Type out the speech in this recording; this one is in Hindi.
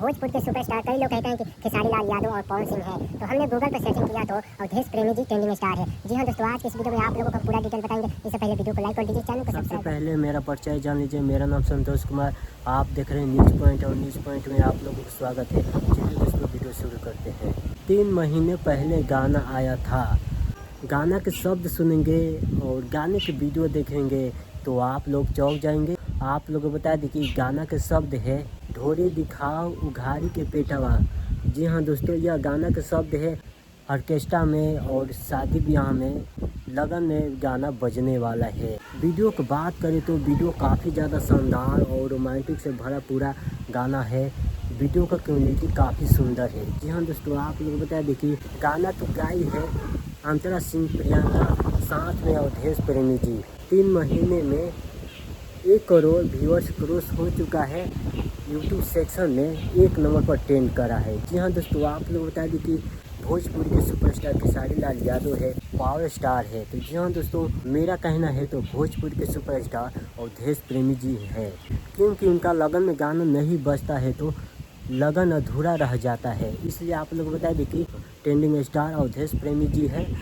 भोजपुर के सुपरस्टार कई लोग कहते हैं कि खेसारी लाल यादव और पवन सिंह है, तो हमने गूगल पर सर्चिंग किया तो अवधेश प्रेमी जी ट्रेंडिंग स्टार है। जी हाँ दोस्तों, आज के इस वीडियो में आप लोगों को पूरा डिटेल बताएंगे। इससे पहले वीडियो को लाइक कर दीजिए, चैनल को सबसे सब्सक्राइब। पहले मेरा परिचय जान लीजिए। मेरा नाम संतोष कुमार, आप देख रहे हैं न्यूज़ पॉइंट और न्यूज़ पॉइंट में आप लोगों को स्वागत है। चलिए दोस्तों वीडियो शुरू करते हैं। 3 महीने पहले गाना आया था, गाना के शब्द सुनेंगे और गाने के वीडियो देखेंगे तो आप लोग चौंक जाएंगे। आप लोगों को बता दें कि गाना के शब्द है ढोरे दिखाओ उघारी के पेटवा। जी हाँ दोस्तों, यह गाना के शब्द है। ऑर्केस्ट्रा में और शादी ब्याह में लगन में गाना बजने वाला है। वीडियो की बात करें तो वीडियो काफ़ी ज़्यादा शानदार और रोमांटिक से भरा पूरा गाना है। वीडियो का क्वालिटी काफ़ी सुंदर है। जी हाँ दोस्तों, आप लोग बता दें कि गाना तो गाई है अंतरा सिंह प्रियंका, साथ में अवधेश प्रेमी जी। 3 महीने में 1 करोड़ व्यूअर्स क्रॉस हो चुका है। यूट्यूब सेक्शन में 1 नंबर पर ट्रेंड करा है। जी हाँ दोस्तों, आप लोग बता दें कि भोजपुर के सुपरस्टार खेसारी लाल यादव है, पावर स्टार है। तो जी हाँ दोस्तों, मेरा कहना है तो भोजपुर के सुपरस्टार अवधेश प्रेमी जी है, क्योंकि उनका लगन में गाना नहीं बजता है तो लगन अधूरा रह जाता है। इसलिए आप लोग बता दें कि ट्रेंडिंग स्टार अवधेश प्रेमी जी है।